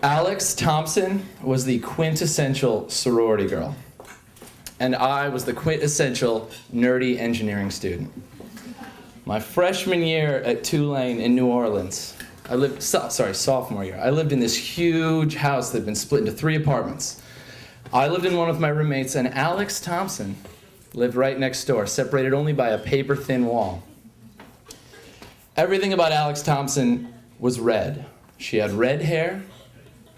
Alex Thompson was the quintessential sorority girl, and I was the quintessential nerdy engineering student. My freshman year at Tulane in New Orleans, sophomore year, I lived in this huge house that had been split into 3 apartments. I lived in one with my roommates, and Alex Thompson lived right next door, separated only by a paper-thin wall. Everything about Alex Thompson was red. She had red hair.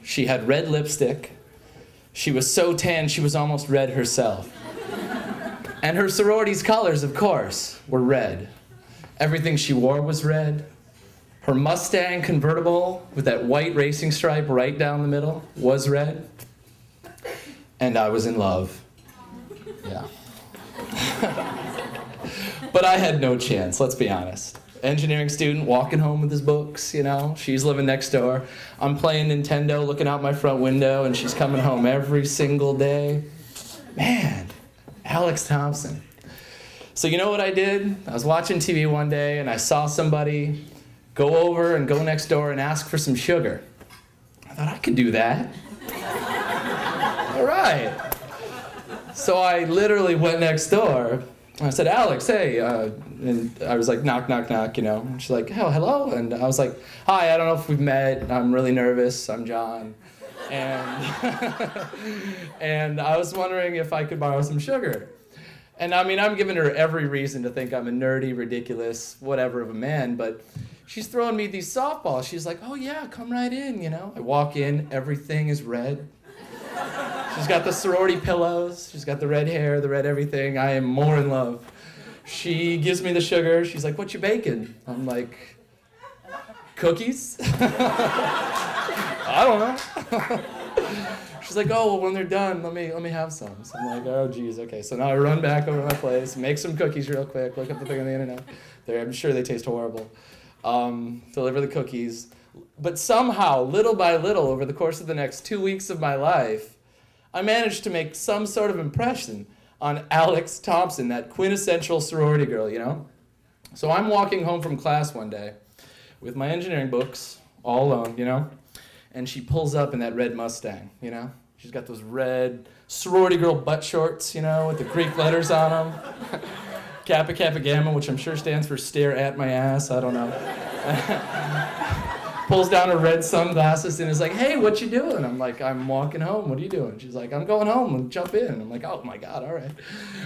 She had red lipstick. She was so tan she was almost red herself. And her sorority's colors, of course, were red. Everything she wore was red. Her Mustang convertible with that white racing stripe right down the middle was red. And I was in love. Yeah. But I had no chance, let's be honest. Engineering student walking home with his books, you know. She's living next door. I'm playing Nintendo, looking out my front window, and she's coming home every single day. Man, Alex Thompson. So you know what I did? I was watching TV one day, and I saw somebody go over and go next door and ask for some sugar. I thought, I could do that. All right. So I literally went next door. I said, Alex, hey, and I was like, knock, knock, knock, you know. And she's like, oh, hello. And I was like, hi, I don't know if we've met. I'm really nervous. I'm John. And, and I was wondering if I could borrow some sugar. And I mean, I'm giving her every reason to think I'm a nerdy, ridiculous, whatever of a man, but she's throwing me these softballs. She's like, oh yeah, come right in, you know. I walk in, everything is red. She's got the sorority pillows. She's got the red hair, the red everything. I am more in love. She gives me the sugar. She's like, what you baking? I'm like, cookies? I don't know. She's like, oh, well, when they're done, let me have some. So I'm like, oh, geez, okay. So now I run back over to my place, make some cookies real quick, look up the thing on the internet. I'm sure they taste horrible. Deliver the cookies. But somehow, little by little, over the course of the next 2 weeks of my life, I managed to make some sort of impression on Alex Thompson, that quintessential sorority girl, you know? So I'm walking home from class one day with my engineering books, all alone, you know? And she pulls up in that red Mustang, you know? She's got those red sorority girl butt shorts, you know, with the Greek letters on them. Kappa Kappa Gamma, which I'm sure stands for stare at my ass, I don't know. Pulls down her red sunglasses and is like, hey, what you doing? I'm like, I'm walking home. What are you doing? She's like, I'm going home and jump in. I'm like, oh my God, all right.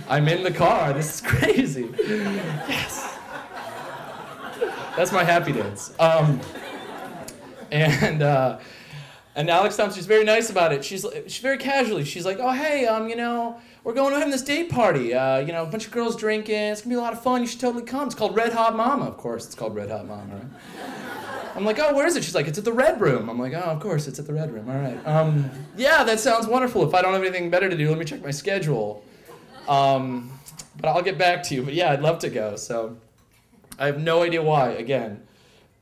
I'm in the car. This is crazy. Yes. That's my happy dance. And Alex Thompson, she's very nice about it. She's very casually. She's like, oh, hey, you know, we're going to have this date party. You know, a bunch of girls drinking. It's going to be a lot of fun. You should totally come. It's called Red Hot Mama. Of course, it's called Red Hot Mama, right? I'm like, oh, where is it? She's like, it's at the Red Room. I'm like, oh, of course, it's at the Red Room. All right. Yeah, that sounds wonderful. If I don't have anything better to do, let me check my schedule. But I'll get back to you. But yeah, I'd love to go. So I have no idea why, again.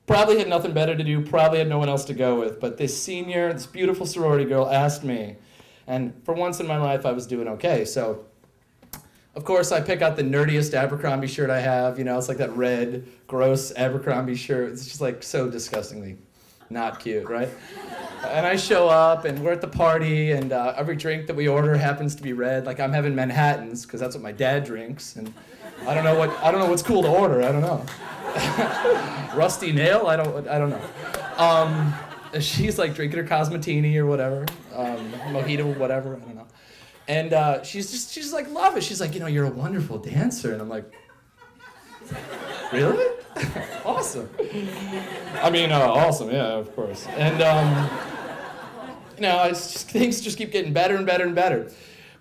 Probably had nothing better to do. Probably had no one else to go with. But this beautiful sorority girl asked me. And for once in my life, I was doing okay. So, of course, I pick out the nerdiest Abercrombie shirt I have. You know, it's like that red, gross Abercrombie shirt. It's just like so disgustingly not cute, right? And I show up, and we're at the party, and every drink that we order happens to be red. Like I'm having Manhattans because that's what my dad drinks, and I don't know what's cool to order. I don't know. Rusty Nail? I don't know. She's like drinking her Cosmetini or whatever, mojito, whatever. I don't know. And she's like, love it. She's like, you know, you're a wonderful dancer. And I'm like, really? Awesome. I mean, awesome, yeah, of course. And, you know, things just keep getting better and better and better.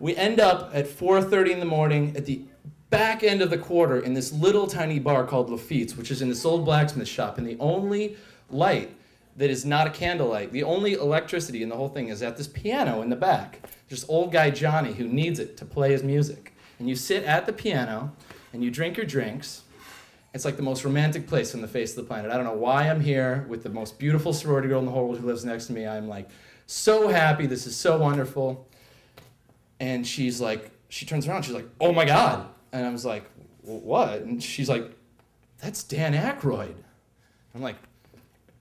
We end up at 4:30 in the morning at the back end of the quarter in this little tiny bar called Lafitte's, which is in this old blacksmith shop. And the only light that is not a candlelight, the only electricity in the whole thing is at this piano in the back. There's old guy Johnny who needs it to play his music. And you sit at the piano and you drink your drinks. It's like the most romantic place on the face of the planet. I don't know why I'm here with the most beautiful sorority girl in the whole world who lives next to me. I'm like so happy. This is so wonderful. And she's like, she turns around. She's like, oh my God. And I was like, what? And she's like, that's Dan Aykroyd. I'm like,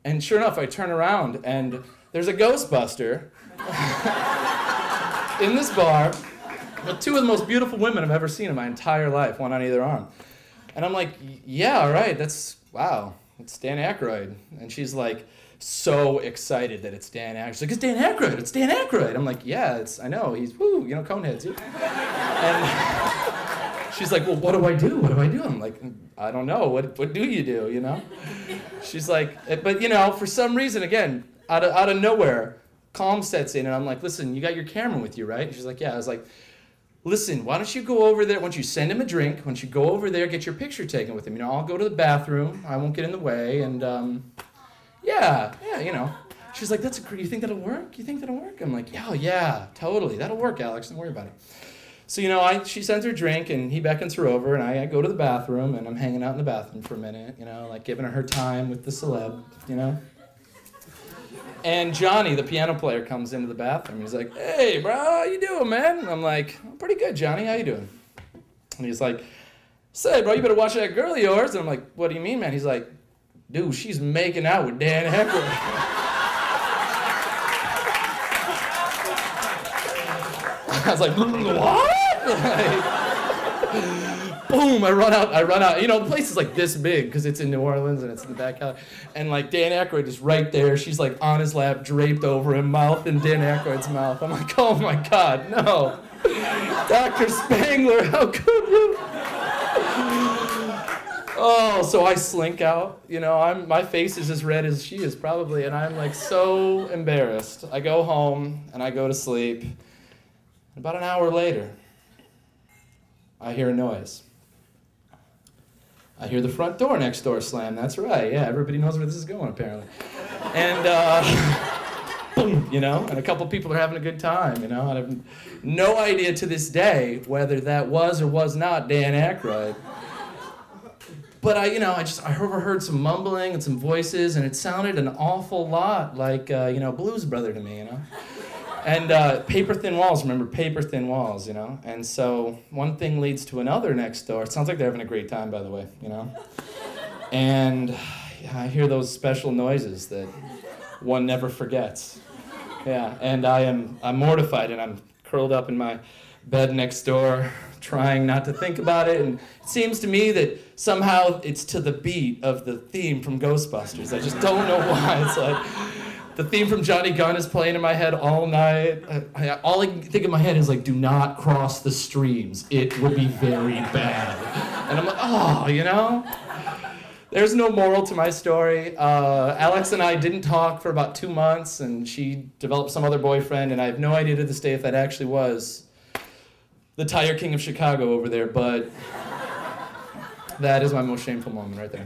And sure enough, I turn around and there's a Ghostbuster in this bar with two of the most beautiful women I've ever seen in my entire life, one on either arm. And I'm like, yeah, all right, wow, it's Dan Aykroyd. And she's like, so excited that it's Dan Aykroyd. She's like, it's Dan Aykroyd, it's Dan Aykroyd. I'm like, yeah, I know, he's, woo, you know, Coneheads. And she's like, well, what do I do? What do I do? I'm like, I don't know, what do you do, you know? She's like, but you know, for some reason, again, out of nowhere, calm sets in, and I'm like, listen, you got your camera with you, right? And she's like, yeah. I was like, listen, why don't you go over there, once you send him a drink, once you go over there, get your picture taken with him. You know, I'll go to the bathroom, I won't get in the way, and yeah, you know. She's like, that's great, you think that'll work? You think that'll work? I'm like, yeah, totally, that'll work, Alex, don't worry about it. So, you know, she sends her drink, and he beckons her over, and I go to the bathroom, and I'm hanging out in the bathroom for a minute, you know, like giving her time with the celeb, you know. And Johnny, the piano player, comes into the bathroom. He's like, hey, bro, how you doing, man? And I'm like, I'm pretty good, Johnny. How you doing? And he's like, say, bro, you better watch that girl of yours. And I'm like, what do you mean, man? He's like, dude, she's making out with Dan Aykroyd. I was like, what? Boom, I run out. You know, the place is like this big because it's in New Orleans and it's in the back alley. And like Dan Aykroyd is right there. She's like on his lap, draped over him, mouth in Dan Aykroyd's mouth. I'm like, oh my God, no. Dr. Spangler, how could you? Oh, so I slink out. You know, my face is as red as she is probably, and I'm like so embarrassed. I go home and I go to sleep. About an hour later, I hear a noise. I hear the front door next door slam. That's right. Yeah, everybody knows where this is going, apparently. And, boom, you know, and a couple people are having a good time, you know. And I have no idea to this day whether that was or was not Dan Aykroyd. But I overheard some mumbling and some voices, and it sounded an awful lot like, you know, Blues Brother to me, you know. And paper thin walls, remember, paper thin walls, you know? And so one thing leads to another next door. It sounds like they're having a great time, by the way, you know? And yeah, I hear those special noises that one never forgets. Yeah, and I'm mortified, and I'm curled up in my bed next door, trying not to think about it. And it seems to me that somehow it's to the beat of the theme from Ghostbusters. I just don't know why. It's like, the theme from Johnny Gunn is playing in my head all night. All I can think in my head is like, do not cross the streams. It will be very bad. And I'm like, oh, you know? There's no moral to my story. Alex and I didn't talk for about 2 months, and she developed some other boyfriend, and I have no idea to this day if that actually was the Tire King of Chicago over there, but that is my most shameful moment right there.